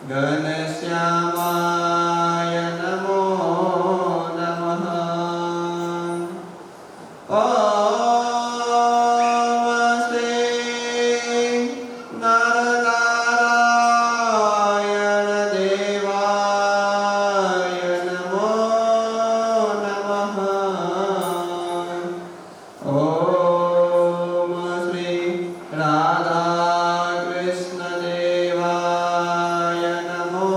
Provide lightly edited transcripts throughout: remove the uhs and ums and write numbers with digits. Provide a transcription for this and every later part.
ઘનશ્યામાય નમો નમઃ. ઓમ શ્રી નરનારાયણ દેવાય નમો નમઃ. ઓમ શ્રી રાધા કૃષ્ણ દેવાય નમો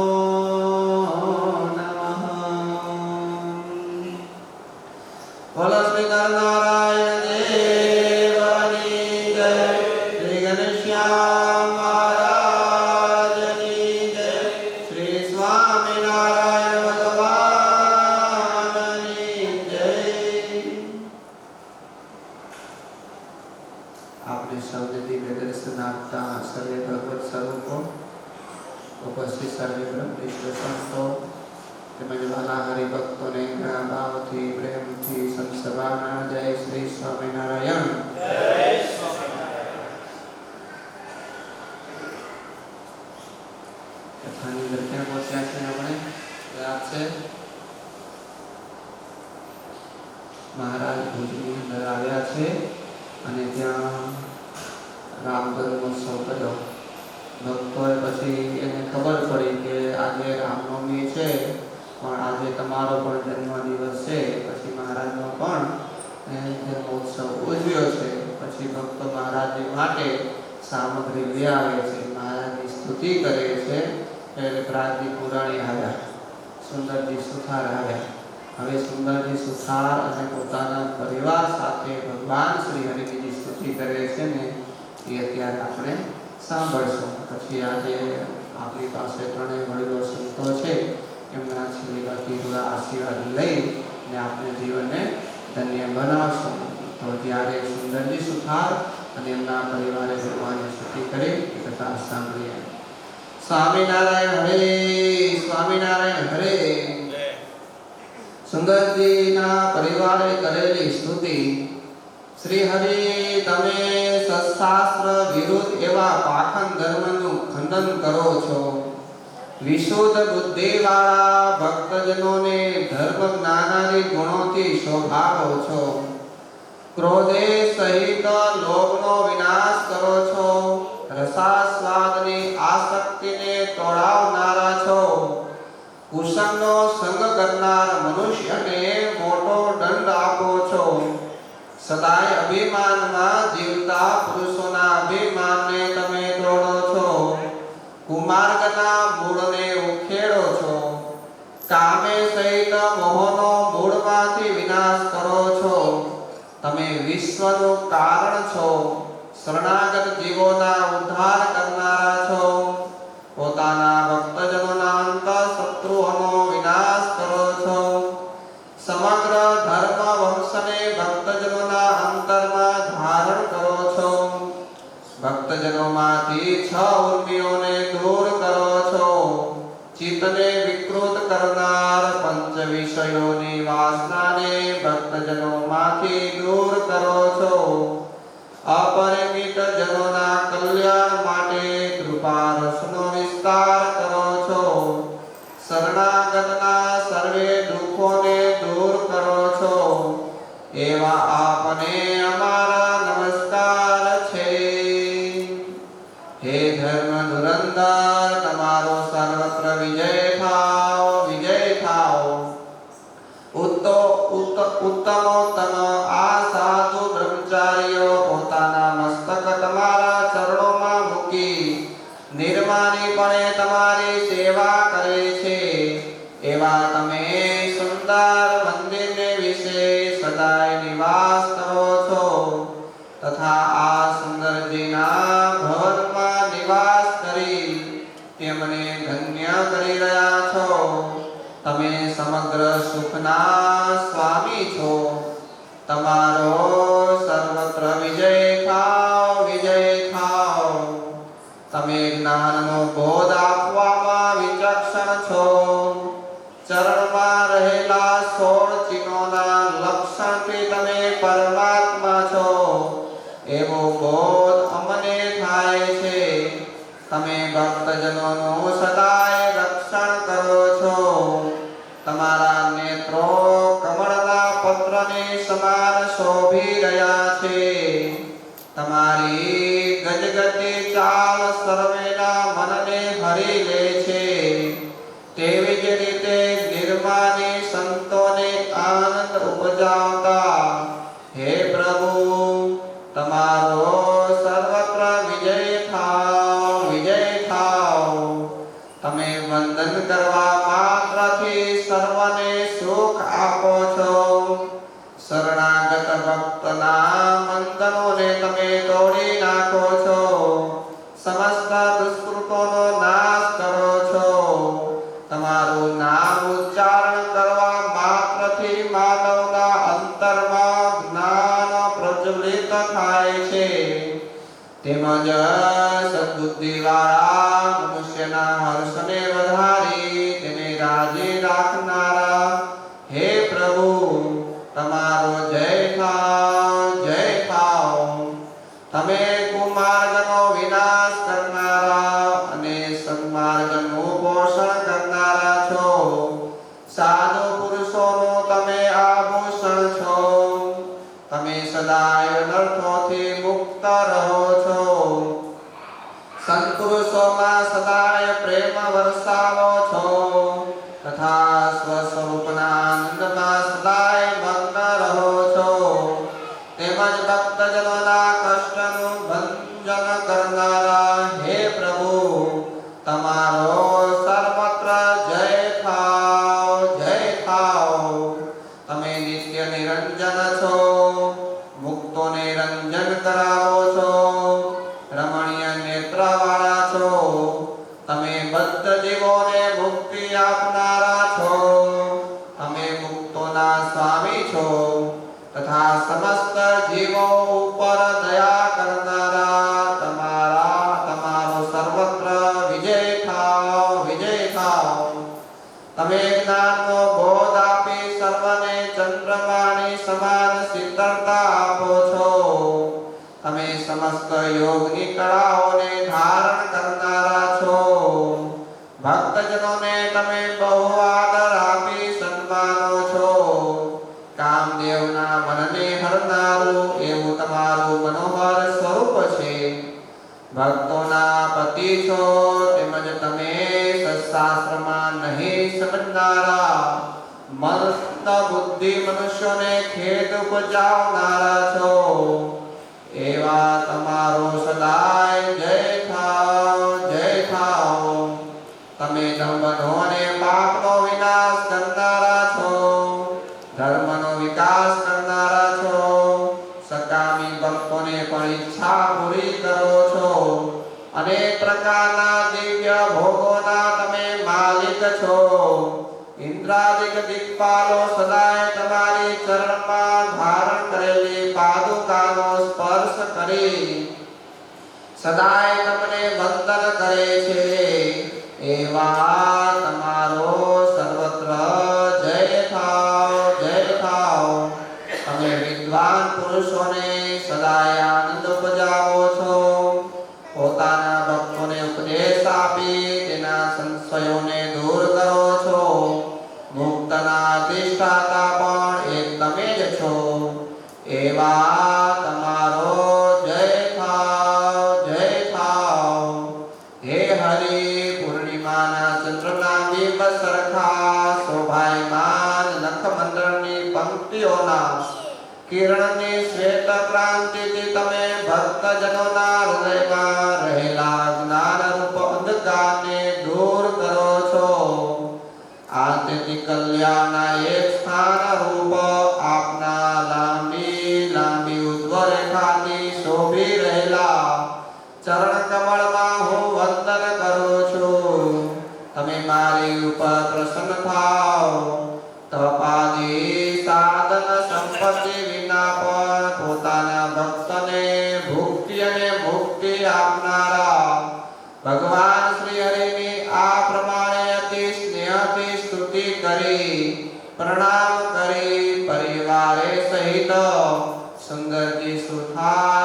નમઃ. બોલો શ્રી નરનારાયણ દેવની જય. શ્રી ઘનશ્યામ મહારાજની જય. શ્રી સ્વામિનારાયણ ભગવાનની જય. આપણે સૌને દિવ્ય દર્શન આપતા સર્વે ભગવત સ્વરૂપો, ઉપસ્થિત સર્વે બ્રહ્મેશ્વર સંતો તેમજ વાલા હરિભક્તોને ઘણા ભાવથી પ્રેમથી સંસભાના જય શ્રી સ્વામિનારાયણ. કથાની અંદર ક્યાં પહોંચ્યા છે આપણે? યાદ છે? મહારાજ ભુજની અંદર આવ્યા છે અને ત્યાં રામ જન્મોત્સવ કર્યો. ભક્તોએ પછી એને ખબર પડી કે આજે રામનવમી છે, પણ આજે તમારો પણ જન્મદિવસ છે. પછી મહારાજનો પણ જન્મોત્સવ ઉજવ્યો છે. પછી ભક્તો મહારાજની માટે સામગ્રી લઈ આવે છે, મહારાજની સ્તુતિ કરે છે. એટલે પ્રાગજી પુરાણી આવ્યા, સુંદરજી સુથાર આવ્યા. હવે સુંદરજી સુથાર અને પોતાના પરિવાર સાથે ભગવાન શ્રી હરિની સ્તુતિ કરે છે ને એ અત્યારે આપણે સાંભળશું. પછી આજે આપણી પાસે ત્રણેય વડીલો સંતો છે, એમના છેલ્લી થોડા આશીર્વાદ લઈ ને આપણે જીવનને ધન્ય બનાવશું. તો જ્યારે સુંદરજી સુથાર અને એમના પરિવારે ભગવાનની સ્તુતિ કરી એ કથા સાંભળીએ. સ્વામિનારાયણ હરે, સ્વામિનારાયણ હરે. સુંદરજીના પરિવારે કરેલી સ્તુતિ. શ્રી હરિ, તમે સત્શાસ્ત્ર વિરુદ્ધ એવા પાખંડ ધર્મનું ખંડન કરો છો. વિશુદ્ધ બુદ્ધિવાળા ભક્તજનોને ધર્મ જ્ઞાનાદિ ગુણોથી શોભાવો છો. ક્રોધે સહિત લોભનો વિનાશ કરો છો. રસાસ્વાદની આસક્તિને તોડાવનારા છો. કુસંગનો સંગ કરનાર મનુષ્યને મોટો દંડ આપો છો. સદાય અભિમાનમાં જીવતા પુરુષોના અભિમાનને તમે તોડો છો. કુમાર્ગના મૂળને ઉખેડો છો. કામે સહિત મોહનો મૂળમાંથી વિનાશ કરો છો. તમે વિશ્વનું કારણ છો. શરણાગત જીવોના ઉદ્ધાર કરનારા છો. પોતાના ભક્તજનોના અંતઃશત્રુઓનો વિનાશ કરો છો. સમગ્ર ધર્મ વંશને ભક્તજનોના અંતરમાં ધારણ કરો છો. ભક્તજનોમાંથી 6 ઉર્મિઓને દૂર કરો છો. ચિત્તને વિકૃત કરનાર પંચ વિષયોની વાસનાને ભક્તજનોમાંથી દૂર કરો છો. અપરિમિત જનોના કલ્યાણ માટે કૃપા રસનો વિસ્તાર કરો છો. શરણાગતના સર્વે દુઃખોને દૂર કરો છો. એવા આપને અમારા નમસ્કાર છે. હે ધર્મ ધુરંધર, તમારો સર્વત્ર વિજય થાઓ, વિજય થાઓ. ઉત્તમોત્તમ આ સાધુ બ્રહ્મચારીઓ પોતાના મસ્તક તમારા ચરણોમાં મૂકી નિર્માનીપણે તમારી સેવા કરે છે. એવા તમે સુંદર મંદિરને વિશે સદાય નિવાસ કરો છો તથા આ સુંદરજીના ભવનમાં નિવાસ કરી તેમને ધન્ય કરી રહ્યા છો. તમે સમગ્ર સુખના સ્વામી છો. તમારો સર્વત્ર વિજય થાઓ, વિજય થાઓ. તમે જ્ઞાનનો બોધ આપવામાં વિચક્ષણ છો. ચરણમાં રહેલા 16 ચિહ્નોના લક્ષણથી તમે પરમાત્મા છો એવો બોધ અમને થાય છે. તમે ભક્તજનોનું સદાય છે, તેવી જ રીતે નિર્માની સંતોને આનંદ ઉપજાવતા હે પ્રભુ, તમારો સર્વત્ર વિજય થાવ, વિજય થાવ. તમે વંદન કરવા માત્રથી સર્વને સુખ આપો છો. શરણાગત ભક્તના બંધનોને તમે તોડી નાખો છો. સમસ્ત દુષ્કૃતોનો નાશ કરો છો. તમારું નામ ઉચ્ચારણ કરવા માત્રથી માનવના અંતરમાં જ્ઞાન પ્રજ્વલિત થાય છે, તેમજ સદબુદ્ધિવાળા મનુષ્યના હર્ષને વધારી તેને રાજી રાખનારા હે પ્રભુ, તમારો જય થાવ, જય થાવ. તમે કુમાર્ગનો વિનાશ કરનારા અને સન્માર્ગનું પોષણ કરનારા છો. સાધુ પુરુષોનું તમે આભૂષણ છો. તમે સદાય નર્થોથી મુક્ત રહો છો. સત્પુરુષોમાં સદાય પ્રેમ વરસાવો છો તથા સ્વસ્વરૂપના આનંદમાં સદાય મગ્ન રહો છો. તેમજ ભક્તજનોના કષ્ટનું ભંજન કરનારા હે પ્રભુ, તમારો સર્વત્ર જય થાવ, જય થાવ. તમે નિત્ય નિરંજન છો, મુક્તોને રંજન કરાવો છો, રમણીય નેત્રવાળા છો. તમે બદ્ધ જીવોને મુક્તિ આપનારા છો. તમે મુક્તોના સ્વામી છો તથા સમસ્ત જીવો ઉપર દયા કરનારા તમારો સર્વત્ર વિજય થાવ, વિજય થાવ. તમે જ્ઞાનનો બોધ આપી સર્વને ચંદ્રમાની સમાન શીતળતા આપો છો. તમે સમસ્ત યોગની કળાઓને ધારણ કરનારા છો. ભક્તજનોને તમે બહુ આદર આપી સન્માનો છો. કામદેવના મનને હરનારું એવું તમારું મનોહર સ્વરૂપ છે. ભક્તોના પતિ છો, તેમજ તમે સત્શાસ્ત્રમાં નહીં સમજનારા મસ્ત બુદ્ધિ મનુષ્યોને ખેદ ઉપજાવનારા છો. એવા તમારો સદાય જય થાવ, જય થાવ. તમે દંભનો અને પાપનો વિનાશ કરનારા છો, ધર્મનો વિકાસ કરનારા છો. સકામી ભક્તોને પણ ઈચ્છા પૂરી કરો છો. અનેક પ્રકારના દિવ્ય ભોગોના તમે માલિક છો. ઇન્દ્રાદિક દિક્પાલો સદાય તમારી ચરણમાં ધારણ કરેલી પાદુકાનો સ્પર્શ કરી સદાય તમને વંદન કરે છે. એવા તમારો સર્વત્ર જય થાવ, જય થાવ. તમે વિદ્વાન પુરુષોને સદાય આનંદ ઉપજાવો છો. પોતાના ભક્તોને ઉપદેશ આપી તેના સંશયોને દૂર કરો છો. મુક્તના અધિષ્ઠાતા પણ એક તમે જ છો. એવા તમારો જય થાવ, જય થાવ. હે હરિ, પૂર્ણિમાના ચંદ્રના બિંબ સરખા શોભાયમાન નખમંડળની પંક્તિઓના કિરણની શ્વેત ક્રાંતિથી તમે ભક્તજનોના હૃદયમાં રહેલા જ્ઞાનરૂપ અંધકારને દૂર કરો છો. આત્યંતિક કલ્યાણના એક સ્થાન રૂપ આપના લાંબી ઉદ્વ રેખાથી શોભી રહેલા ચરણ કમળમાં હું વંદન કરું છું. તમે મારી ઉપર પ્રસન્ન થાઓ. તપાદી સાધન સંપત્તિ વિના પણ પોતાના ભક્તને ભુક્તિ અને મુક્તિ આપનારા ભગવાન શ્રી હરિની આ પ્રમાણે અતિ સ્નેહથી સ્તુતિ કરી પ્રણામ કરી પરિવારે સહિત સુંદરજી સુથાર